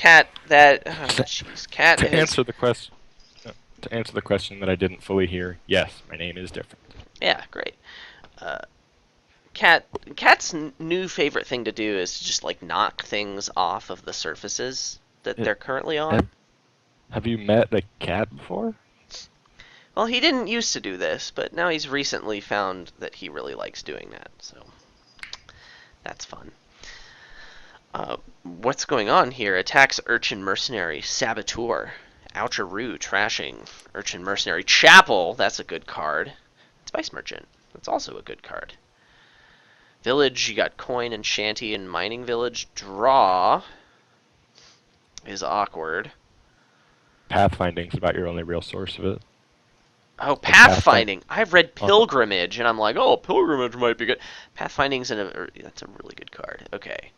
Cat, that... To, Jeez, Cat to has... answer the question, to answer the question that I didn't fully hear, yes, my name is different. Yeah, great. Uh, Cat's new favorite thing to do is to just, like, knock things off of the surfaces that It, they're currently have, on. have you met a cat before? Well, he didn't used to do this, but now he's recently found that he really likes doing that, so that's fun. What's going on here? Attacks Urchin Mercenary, Saboteur, Oucheroo, Trashing, Urchin Mercenary, Chapel, that's a good card. Spice Merchant, that's also a good card. Village, you got Coin and Shanty and Mining Village. Draw is awkward. Pathfinding's about your only real source of it. Oh, Like Pathfind. Pathfinding. I've read Pilgrimage, and I'm like, oh, Pilgrimage might be good. Pathfinding's that's a really good card. Okay,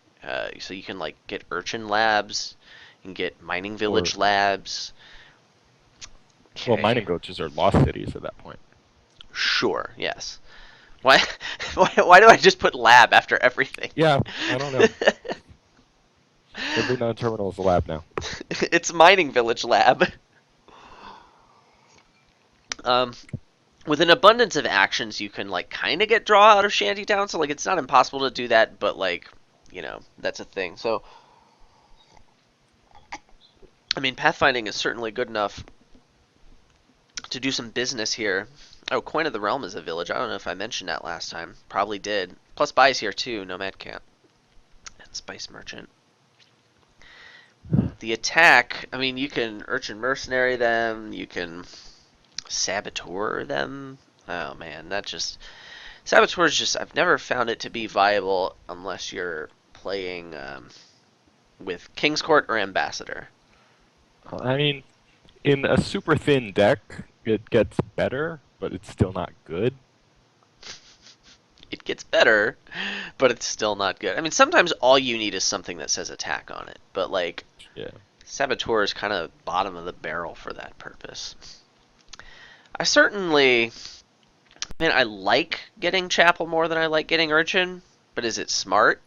so you can like get Urchin Labs, you can get Mining Or Village Labs. well, Okay, mining villages are lost cities at that point. sure, yes. Why, why do I just put lab after everything? Yeah, I don't know. Every non-terminal is a lab now. It's Mining Village Lab. Um, with an abundance of actions, you can like kind of get draw out of Shantytown. So like, it's not impossible to do that, but like, that's a thing. So I mean, pathfinding is certainly good enough to do some business here. Oh, Coin of the Realm is a village. I don't know if I mentioned that last time. Probably did. Plus buys here too. Nomad Camp and Spice Merchant. The attack. I mean, you can Urchin Mercenary them. You can Saboteur them. Oh man, that just Saboteur is just. I've never found it to be viable unless you're playing with King's Court or Ambassador. I mean, in a super thin deck, it gets better, but it's still not good. It gets better, but it's still not good. I mean, sometimes all you need is something that says attack on it, but like Yeah. Saboteur is kind of bottom of the barrel for that purpose. I certainly, man, I like getting Chapel more than I like getting Urchin, but is it smart?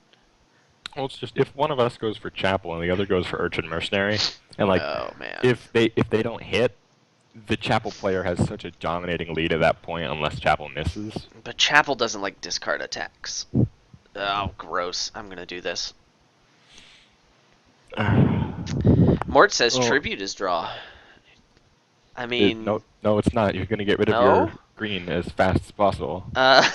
Well, it's just if one of us goes for Chapel and the other goes for Urchin Mercenary, and like Oh man, if they don't hit, the Chapel player has such a dominating lead at that point unless Chapel misses. but Chapel doesn't like discard attacks. Oh, gross. I'm gonna do this. Mort says Well, tribute is draw. I mean, no, it's not. You're gonna get rid of no. your green as fast as possible. Uh,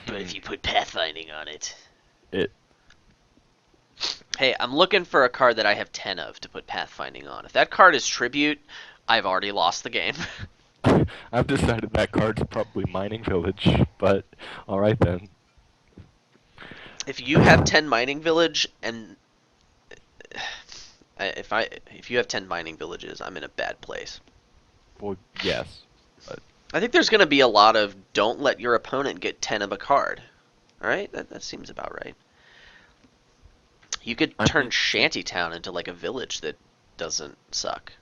but Hmm. if you put pathfinding on it, It. hey, I'm looking for a card that I have 10 of to put pathfinding on. If that card is tribute, I've already lost the game. I've decided that card's probably Mining Village, but all right then. If you have 10 mining village and if you have 10 mining villages, I'm in a bad place. Well, yes, but I think there's going to be a lot of don't let your opponent get 10 of a card. All right? That seems about right. You could I turn mean, Shantytown into like a village that doesn't suck.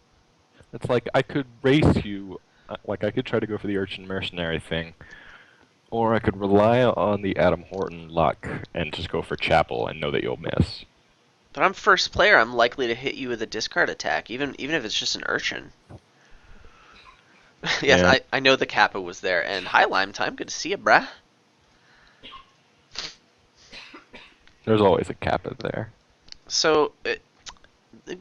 it's like I could race you. Like I could try to go for the Urchin Mercenary thing, or I could rely on the Adam Horton luck and just go for Chapel and know that you'll miss. But I'm first player. I'm likely to hit you with a discard attack, even if it's just an urchin. Yes, Yeah, I know the Kappa was there. And hi, Lime Time. Good to see you, bruh. there's always a Kappa there. So,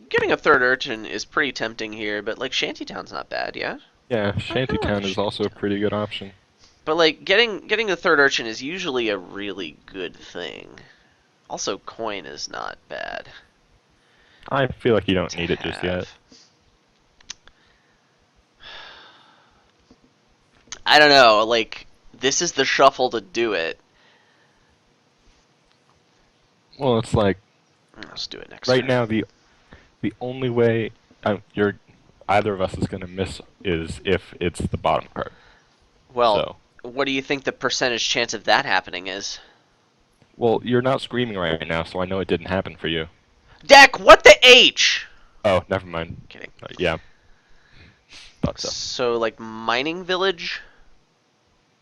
getting a third urchin is pretty tempting here, but like Shantytown's not bad, yeah? Yeah, I kind of like Shantytown is also a Shantytown. pretty good option. But like getting a third urchin is usually a really good thing. Also, coin is not bad I feel like you don't to need it just yet. have. I don't know, like this is the shuffle to do it. Well, it's like Let's do it next right turn. now the only way you're either of us is going to miss is if it's the bottom card. Well, So, what do you think the percentage chance of that happening is? well, you're not screaming right now, so I know it didn't happen for you. Deck, what the H? Oh, never mind. Kidding. Yeah, thought so. So like mining village.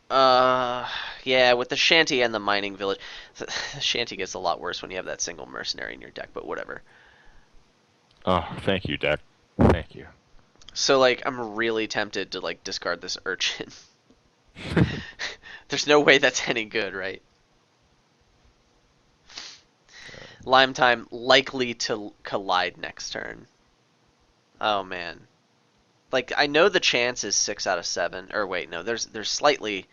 Yeah, with the shanty and the mining village, the shanty gets a lot worse when you have that single mercenary in your deck. But whatever. Oh, thank you, deck. Thank you. So like, I'm really tempted to like discard this urchin. There's no way that's any good, right? Lime time likely to collide next turn. Oh man. Like I know the chance is 6 out of 7. Or wait, no, there's slightly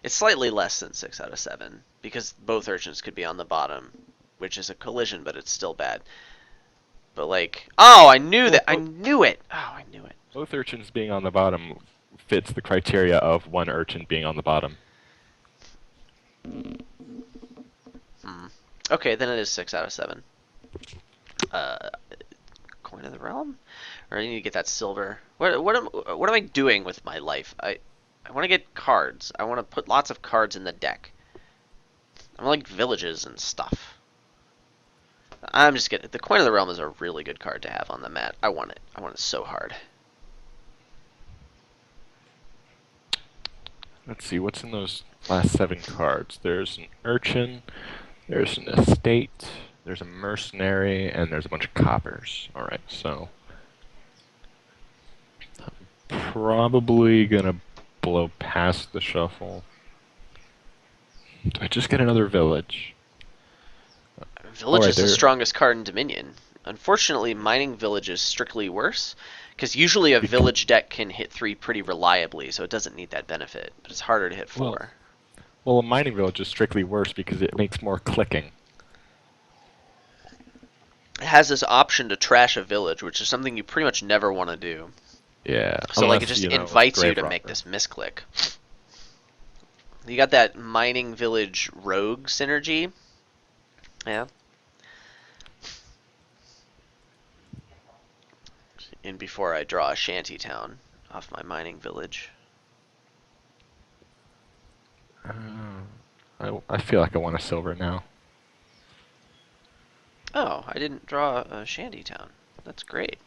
it's slightly less than 6 out of 7 because both urchins could be on the bottom, which is a collision, but it's still bad. But like, oh, I knew Well, that. I knew it. Oh, I knew it. both urchins being on the bottom fits the criteria of one urchin being on the bottom. Hmm. Okay, then it is 6 out of 7. Uh, Coin of the realm, or I need to get that silver. What am I doing with my life? I want to get cards. I want to put lots of cards in the deck. I like villages and stuff. I'm just kidding. The Coin of the Realm is a really good card to have on the mat. I want it. I want it so hard. Let's see, what's in those last 7 cards? There's an urchin, there's an estate, there's a mercenary, and there's a bunch of coppers. Alright, so I'm probably gonna blow past the shuffle. Do I just get another village? Village Alright, is the there. strongest card in Dominion. Unfortunately, Mining Village is strictly worse, because usually a village deck can hit 3 pretty reliably, so it doesn't need that benefit. But it's harder to hit 4. Well, a mining village is strictly worse because it makes more clicking. It has this option to trash a village, which is something you pretty much never want to do. Yeah, So like it unless, just you know, invites you Grave to make this misclick. You got that Mining Village Rogue synergy. Yeah. And before I draw a shanty town off my mining village. I feel like I want a silver now. Oh, I didn't draw a shanty town. That's great.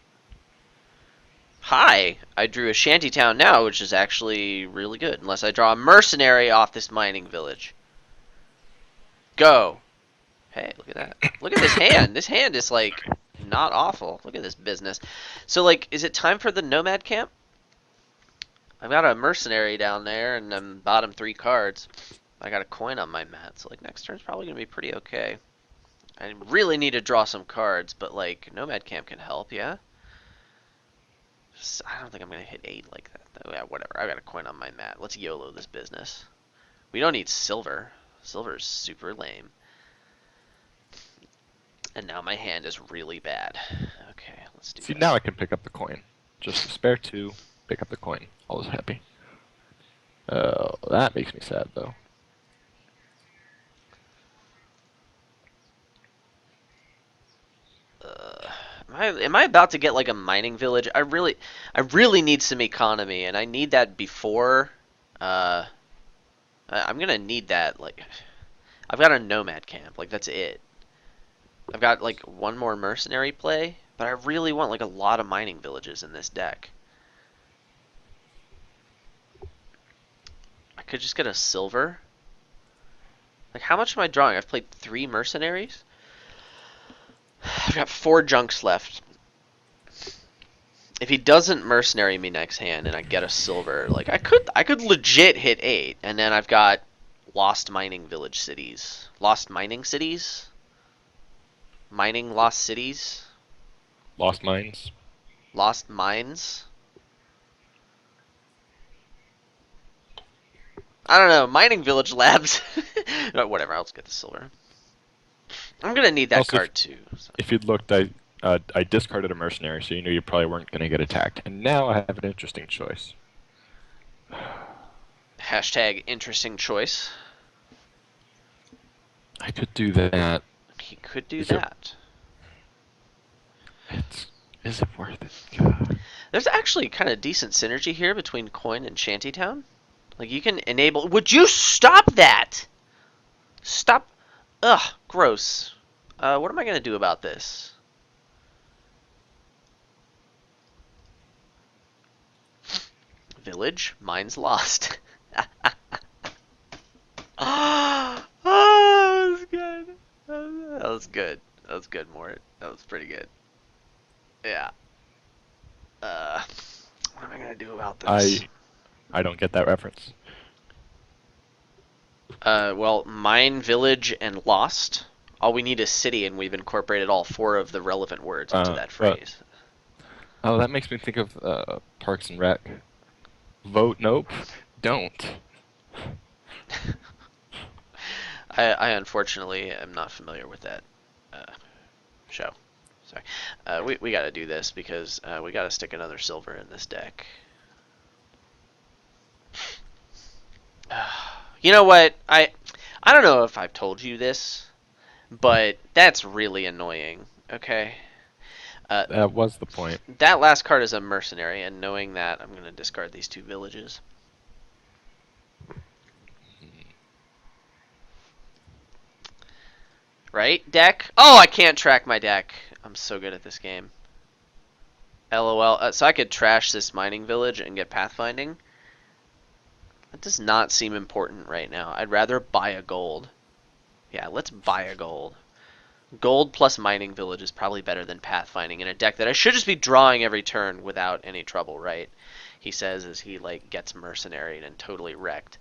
Hi! I drew a shanty town now, which is actually really good. Unless I draw a mercenary off this mining village. Go! Hey, look at that. Look at this hand. This hand is, like, not awful. Look at this business. So, like, is it time for the nomad camp? I've got a mercenary down there, and I'm bottom 3 cards. I got a coin on my mat, so, like, next turn's probably going to be pretty okay. I really need to draw some cards, but, like, nomad camp can help, yeah? I don't think I'm going to hit 8 like that, though. Yeah, whatever. I got a coin on my mat. Let's YOLO this business. We don't need silver. Silver's super lame. And now my hand is really bad. Okay, let's do See, this. now I can pick up the coin. Just a spare 2, pick up the coin. Always happy. Oh, that makes me sad, though. Am I about to get like a mining village? I really need some economy, and I need that before. I'm gonna need that. Like, I've got a nomad camp. Like that's it. I've got like one more mercenary play, but I really want like a lot of mining villages in this deck. I could just get a silver. Like, how much am I drawing? I've played 3 mercenaries. I've got 4 junks left. If he doesn't mercenary me next hand and I get a silver, like I could legit hit 8, and then I've got lost mining village cities. Lost mining cities? Mining lost cities? Lost mines? Lost mines? I don't know, mining village labs. No, whatever, I'll just get the silver. I'm gonna need that Also, card too. So. If you'd looked, I discarded a mercenary, so you knew you probably weren't going to get attacked. And now I have an interesting choice. Hashtag interesting choice. I could do that. He could do Is it- that. Is it worth it? God. There's actually kind of decent synergy here between Coin and Shantytown. Like, you can enable... Would you stop that? Stop. Ugh, gross. What am I going to do about this? Village, mine's lost. Oh, that was good. That was good. That was good, Mort. That was pretty good. Yeah. What am I gonna do about this? I don't get that reference. Well, Mine, Village, and Lost. All we need is city, and we've incorporated all four of the relevant words into that But phrase. oh, that makes me think of Parks and Rec. Vote nope. Don't. I unfortunately am not familiar with that uh, show. Sorry. We got to do this because we got to stick another silver in this deck. You know what? I don't know if I've told you this, but that's really annoying. Okay. That was the point. That last card is a mercenary, and knowing that, I'm going to discard these two villages. Right, deck? Oh, I can't track my deck. I'm so good at this game. LOL. So I could trash this mining village and get pathfinding. That does not seem important right now. I'd rather buy a gold. Yeah, let's buy a gold. Gold plus mining village is probably better than pathfinding in a deck that I should just be drawing every turn without any trouble, right? He says as he like gets mercenary and totally wrecked.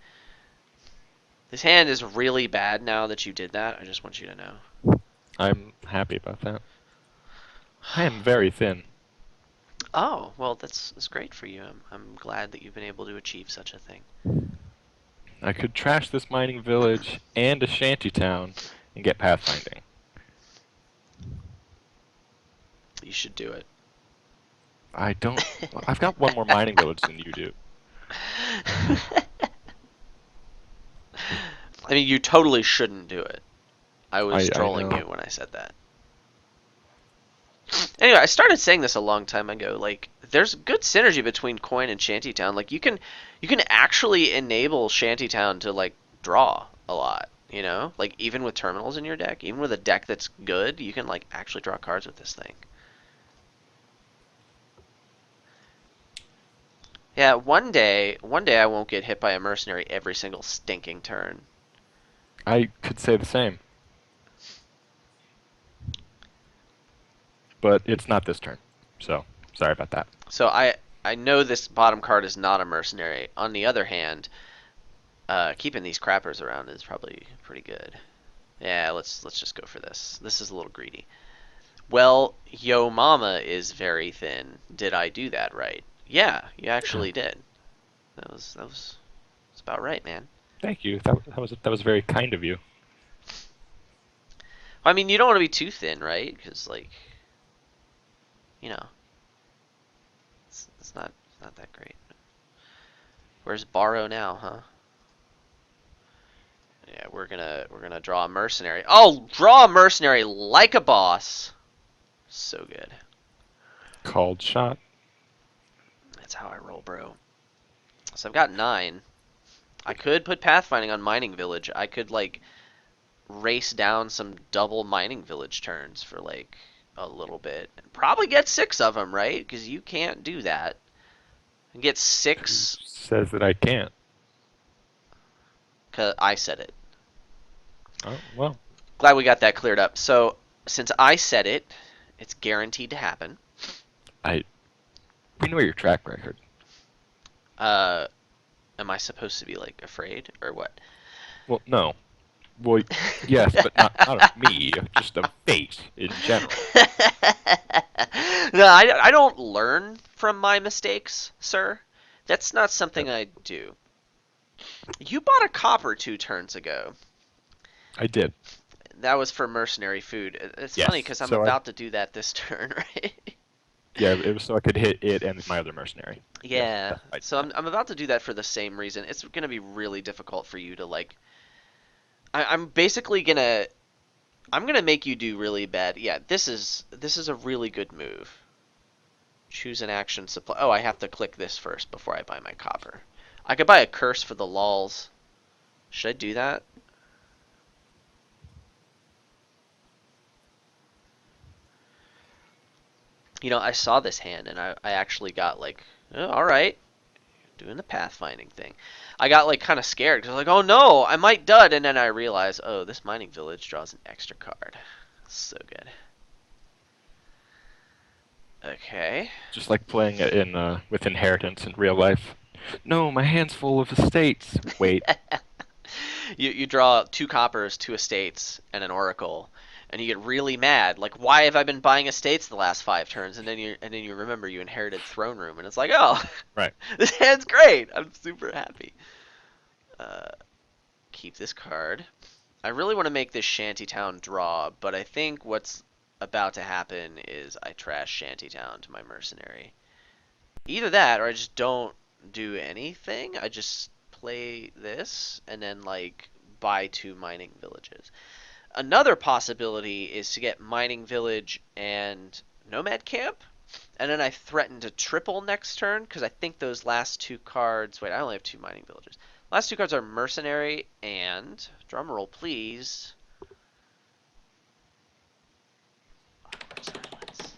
This hand is really bad now that you did that. I just want you to know. I'm happy about that. I am very thin. Oh, well, that's great for you. I'm glad that you've been able to achieve such a thing. I could trash this mining village and a shanty town and get pathfinding. You should do it. I don't. I've got one more mining village than you do. I mean, you totally shouldn't do it. I was I trolling know. you when I said that. Anyway, I started saying this a long time ago. Like, there's good synergy between Coin and Shantytown. Like, you can actually enable Shantytown to like draw a lot. You know, like even with terminals in your deck, even with a deck that's good, you can like actually draw cards with this thing. Yeah, one day I won't get hit by a mercenary every single stinking turn. I could say the same. But it's not this turn. So, sorry about that. So I know this bottom card is not a mercenary. On the other hand, keeping these crappers around is probably pretty good. Yeah, let's just go for this. This is a little greedy. Well, Yo Mama is very thin. Did I do that right? Yeah, you actually did. That's about right, man. Thank you. That was very kind of you. I mean, you don't want to be too thin, right? Because like, you know, it's not that great. Where's Borrow now, huh? Yeah, we're gonna draw a mercenary. Oh, draw a mercenary like a boss. So good. Called shot. That's how I roll, bro. So I've got 9. I could put pathfinding on mining village. I could like race down some double mining village turns for like a little bit and probably get 6 of them, right? Because you can't do that. And get Who 6 says that I can't? because I said it. Oh, well. Glad we got that cleared up. So since I said it, it's guaranteed to happen. We know your track record. Uh, am I supposed to be like afraid or what? Well, no. Well, yes, but not of me, just of fate in general. No, I don't learn from my mistakes, sir. That's not something I do. You bought a copper 2 turns ago. I did. That was for mercenary food. It's Yes. funny because I'm So about to do that this turn, right? yeah, it was so I could hit it and my other mercenary. Yes, Yeah. I did So that. I'm about to do that for the same reason. It's gonna be really difficult for you to like. I'm basically gonna. I'm gonna make you do really bad. Yeah, this is a really good move. Choose an action supply. Oh, I have to click this first before I buy my copper. I could buy a curse for the lols. Should I do that? You know, I saw this hand and I actually got like, oh, all right, doing the pathfinding thing. I got like kind of scared because I was like, oh no, I might dud, and then I realized, oh, this mining village draws an extra card. So good. Okay. Just like playing it in with inheritance in real life. No, my hand's full of estates. Wait. You draw 2 coppers, 2 estates, and an oracle, and you get really mad. Like, why have I been buying estates the last 5 turns? And then you remember you inherited throne room, and it's like, oh, Right. this hand's great. I'm super happy. Keep this card. I really want to make this Shantytown draw, but I think what's about to happen is I trash Shantytown to my mercenary. Either that, or I just don't do anything. I just play this and then like buy 2 mining villages. Another possibility is to get mining village and nomad camp, and then I threaten to triple next turn because I think those last 2 cards. Wait, I only have 2 mining villages. Last 2 cards are mercenary and drumroll, please. Silence.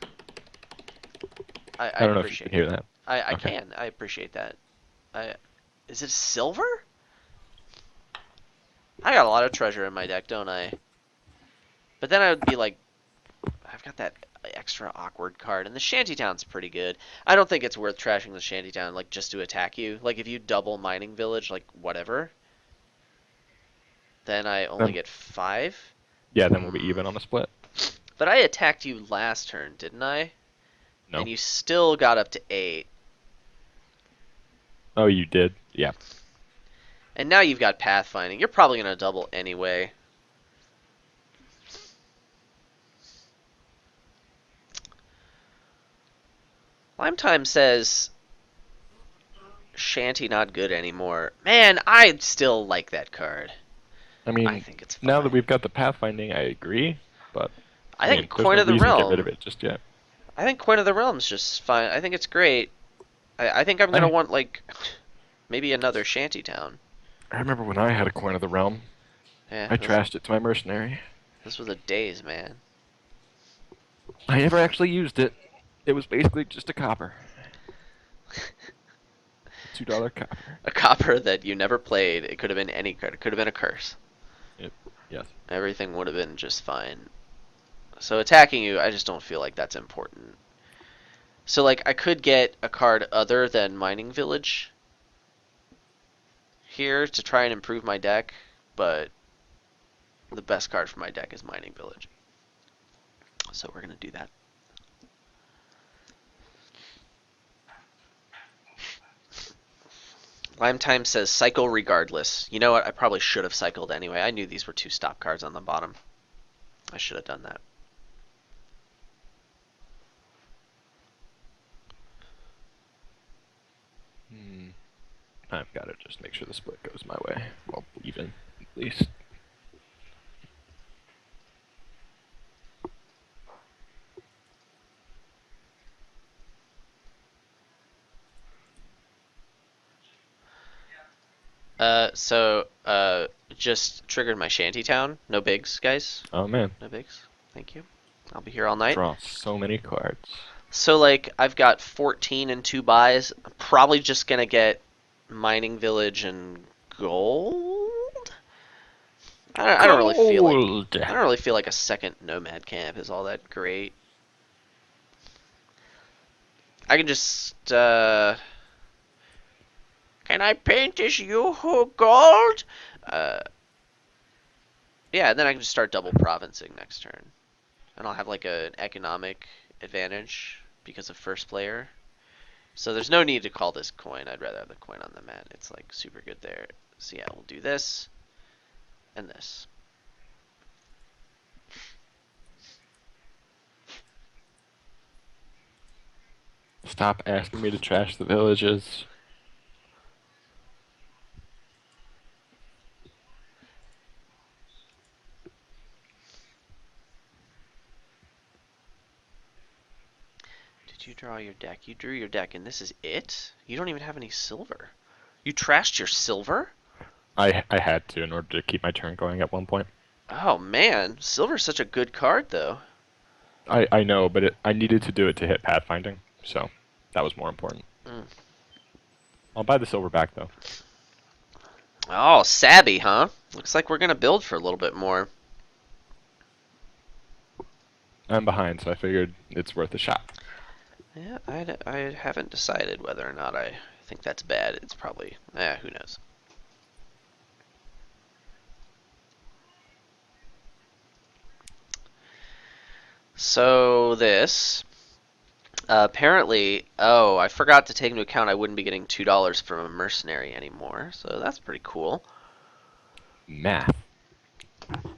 I I don't know if you appreciate can hear that. I Okay. can. I appreciate that. Is it silver? I got a lot of treasure in my deck, don't I? But then I would be like, I've got that extra awkward card, and the Shantytown's pretty good. I don't think it's worth trashing the Shantytown, like, just to attack you. Like, if you double Mining Village, like, whatever, then I only get 5. Yeah, then we'll be even on the split. But I attacked you last turn, didn't I? No. And you still got up to 8. Oh, you did? Yeah. And now you've got Pathfinding. You're probably going to double anyway. Lime Time says Shanty not good anymore. Man, I still like that card. I mean, I think it's fine. now that we've got the pathfinding, I agree, but I think mean, Coin there's of no the reason to get Realm. rid of it just yet. I think Coin of the Realm's just fine. I think it's great. I think I'm gonna want like maybe another Shantytown. I remember when I had a Coin of the Realm. Yeah, I trashed it to my mercenary. This was a days, man. I never actually used it. It was basically just a copper. $2 copper. A copper that you never played. It could have been any card. It could have been a curse. Yes. Everything would have been just fine. So attacking you, I just don't feel like that's important. So like I could get a card other than Mining Village here to try and improve my deck, but the best card for my deck is Mining Village. So we're gonna do that. Lime Time says cycle regardless. You know what? I probably should have cycled anyway. I knew these were 2 stop cards on the bottom. I should have done that. I've got to just make sure the split goes my way. Well, even, at least. Just triggered my Shantytown. No bigs, guys. Oh man. No bigs. Thank you. I'll be here all night. Draw so many cards. So, like, I've got 14 and 2 buys. I'm probably just gonna get Mining Village and gold. I don't really feel like a second Nomad Camp is all that great. I can just can I paint this yoo-hoo gold? Yeah, and then I can just start double provincing next turn. And I'll have like an economic advantage because of first player. So there's no need to call this coin. I'd rather have the coin on the mat. It's like super good there. So yeah, we'll do this and this. Stop asking me to trash the villages. Did you draw your deck? You drew your deck, and this is it? You don't even have any silver. You trashed your silver? I had to in order to keep my turn going at one point. Oh man, silver's such a good card though. I know, but I needed to do it to hit pathfinding, so that was more important. I'll buy the silverback though. Oh, savvy, huh? Looks like we're gonna build for a little bit more. I'm behind, so I figured it's worth a shot. Yeah, I haven't decided whether or not I think that's bad. It's probably, who knows. So this, apparently, oh, I forgot to take into account I wouldn't be getting $2 from a mercenary anymore. So that's pretty cool. Math.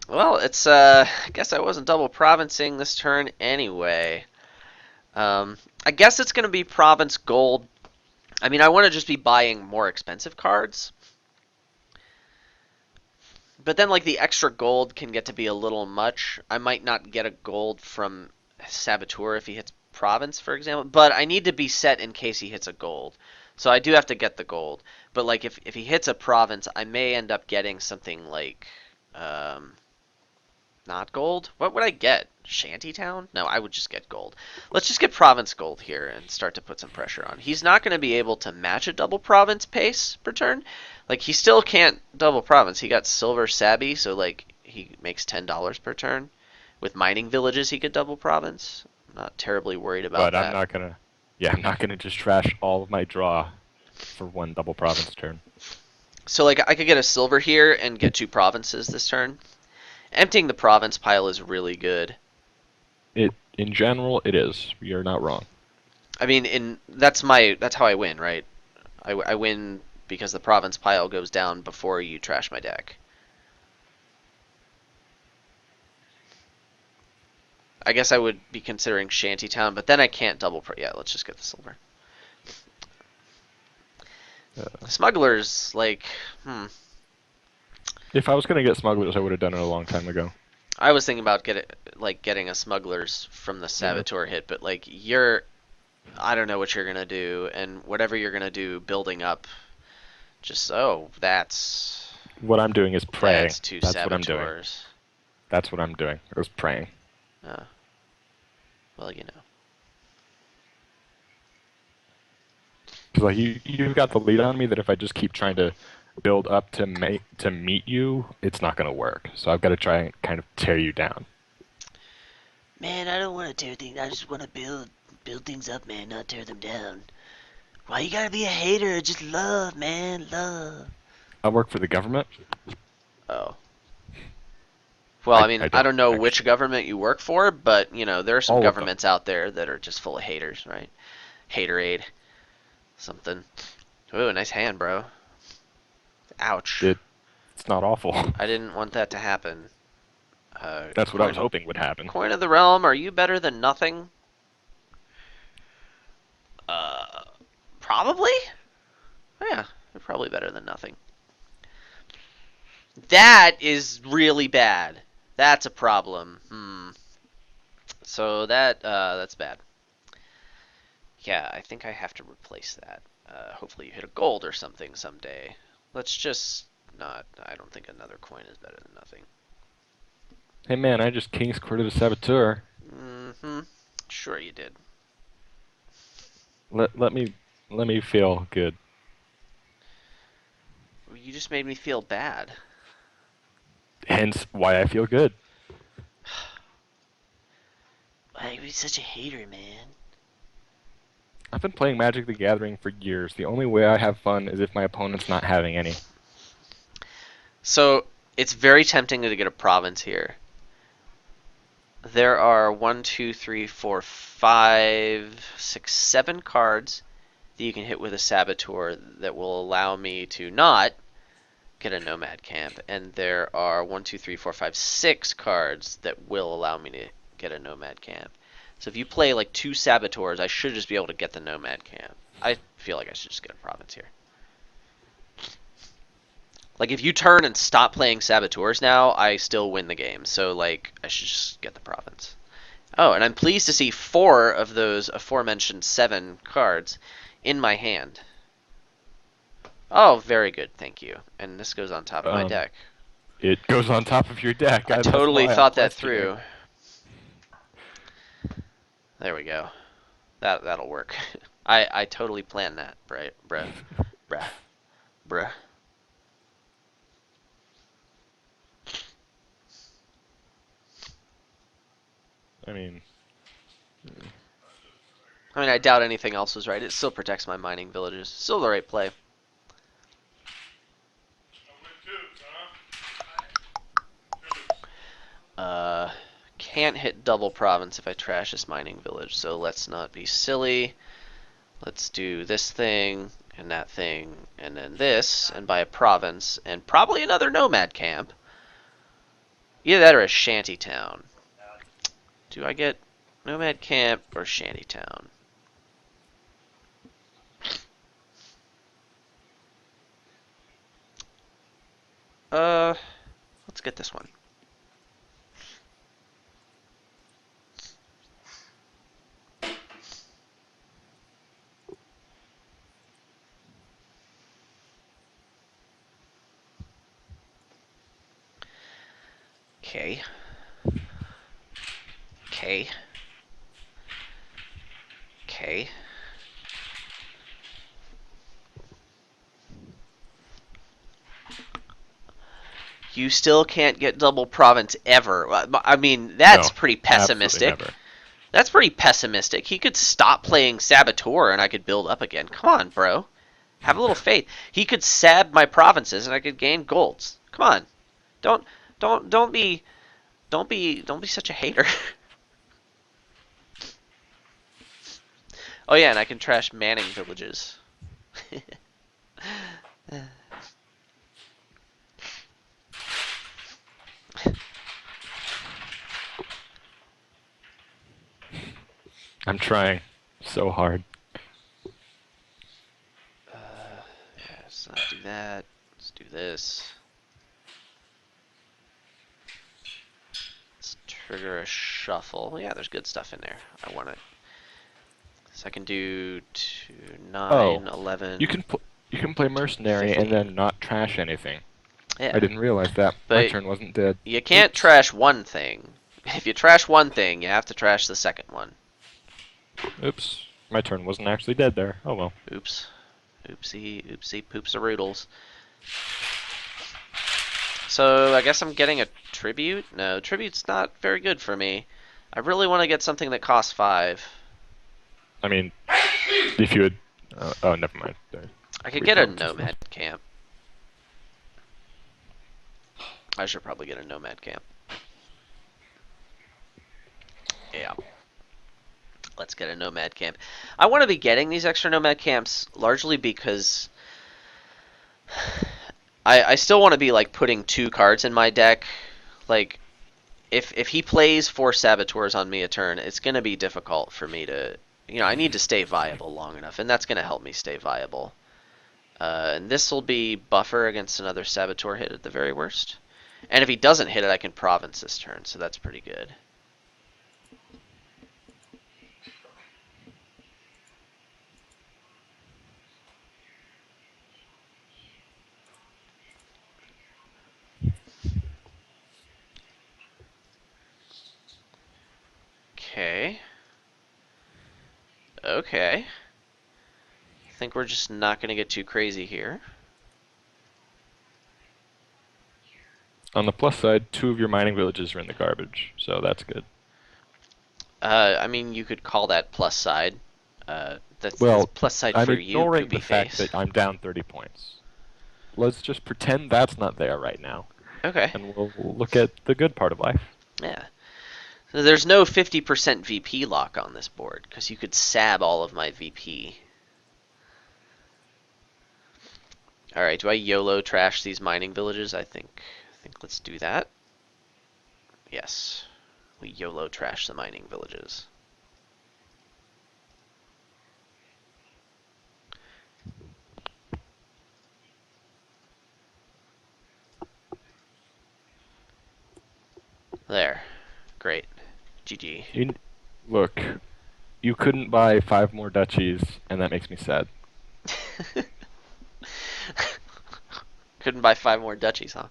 Well, I guess I wasn't double provincing this turn anyway. I guess it's going to be province gold. I mean, I want to just be buying more expensive cards. But then, like, the extra gold can get to be a little much. I might not get a gold from Saboteur if he hits province, for example. But I need to be set in case he hits a gold. So I do have to get the gold. But, like, if he hits a province, I may end up getting something like... not gold? What would I get? Shantytown? No, I would just get gold. Let's just get province gold here and start to put some pressure on. He's not going to be able to match a double province pace per turn. Like, he still can't double province. He got silver sabby, so, like, he makes $10 per turn. With mining villages, he could double province. I'm not terribly worried about But that. I'm not gonna. Yeah, I'm not gonna just trash all of my draw for one double province turn. So, like, I could get a silver here and get 2 provinces this turn. Emptying the province pile is really good. In general, it is. You're not wrong. I mean, that's how I win, right? I win because the province pile goes down before you trash my deck. I guess I would be considering Shantytown, but then I can't double. Yeah, let's just get the silver. Smugglers, like, If I was gonna get smugglers, I would have done it a long time ago. I was thinking about getting a smugglers from the Saboteur hit, but like I don't know what you're gonna do, and whatever you're gonna do, building up, just that's What I'm doing is praying. that's 2 That's what I'm doing. Saboteurs. That's what I'm doing. I was praying. Well, you know. Because like you've got the lead on me that if I just keep trying to build up to meet you, it's not gonna work. So I've got to try and kind of tear you down. Man, I don't want to tear things. I just want to build things up, man, not tear them down. Why you gotta be a hater? Just love, man, love. I work for the government. Oh. Well, I mean, I don't know actually. which government you work for, but, you know, there are some All of them. governments out there that are just full of haters, right? Haterade. Something. Ooh, nice hand, bro. Ouch. It's not awful. I didn't want that to happen. That's what I was hoping would happen. Coin of the Realm, are you better than nothing? Probably? Yeah, you're probably better than nothing. That is really bad. That's a problem. So that's bad. Yeah, I think I have to replace that. Hopefully you hit a gold or something someday. Let's just not. I don't think another coin is better than nothing. Hey man, I just King's Court of the Saboteur. Sure you did. Let me feel good. You just made me feel bad. Hence why I feel good. Why are you such a hater, man? I've been playing Magic the Gathering for years. The only way I have fun is if my opponent's not having any. So it's very tempting to get a province here. There are 1, 2, 3, 4, 5, 6, 7 cards that you can hit with a Saboteur that will allow me to not get a Nomad Camp. And there are 1, 2, 3, 4, 5, 6 cards that will allow me to get a Nomad Camp. So if you play like 2 Saboteurs, I should just be able to get the Nomad Camp. I feel like I should just get a province here. Like, if you turn and stop playing Saboteurs now, I still win the game. So, like, I should just get the province. Oh, and I'm pleased to see 4 of those aforementioned 7 cards in my hand. Oh, very good, thank you. And this goes on top of my deck. It goes on top of your deck. I totally thought that through. There we go. That'll work. I totally planned that, right, bro? Bruh. Bruh. I mean, I doubt anything else was right. It still protects my mining villages. Still the right play. Can't hit double province if I trash this mining village, so let's not be silly. Let's do this thing, and that thing, and then this, and buy a province, and probably another nomad camp. Either that or a shanty town. Do I get nomad camp or shanty town? Let's get this one. Okay. Okay. Okay. You still can't get double province ever. I mean, that's no, pretty absolutely pessimistic. never. That's pretty pessimistic. He could stop playing Saboteur and I could build up again. Come on, bro. Have a little faith. He could sab my provinces and I could gain golds. Come on. Don't be such a hater. Oh yeah, and I can trash Manning villages. I'm trying so hard. Yeah, let's not do that. Let's do this. Let's trigger a shuffle. Yeah, there's good stuff in there. I want it. So I can do 2, 9, 11. You can play mercenary 15. and then not trash anything. Yeah. I didn't realize that. My But turn wasn't dead. you can't Oops. trash one thing. If you trash one thing, you have to trash the second one. Oops. My turn wasn't actually dead there. Oh well. Oops. Oopsie, oopsie, poops-a-roodles. So I guess I'm getting a tribute? No, tribute's not very good for me. I really want to get something that costs 5. I mean, if you had... oh, never mind. I could get a Reproductive nomad camp. I should probably get a nomad camp. Yeah. Let's get a nomad camp. I want to be getting these extra nomad camps largely because I still want to be like putting 2 cards in my deck. Like if he plays 4 saboteurs on me a turn, it's going to be difficult for me to, I need to stay viable long enough, and that's going to help me stay viable. And this will be buffer against another saboteur hit at the very worst. And if he doesn't hit it, I can province this turn, so that's pretty good. Okay. Okay. I think we're just not going to get too crazy here. On the plus side, 2 of your mining villages are in the garbage, so that's good. I mean, you could call that plus side. That's plus side I'm for you, ignoring poopy the fact face. that I'm down 30 points. Let's just pretend that's not there right now, Okay. and we'll look at the good part of life. Yeah. So there's no 50% VP lock on this board, because you could sab all of my VP. Alright, do I YOLO trash these mining villages? I think let's do that. Yes. We YOLO trash the mining villages. There. Great. GG. Look, you couldn't buy 5 more duchies, and that makes me sad. Couldn't buy 5 more duchies, huh?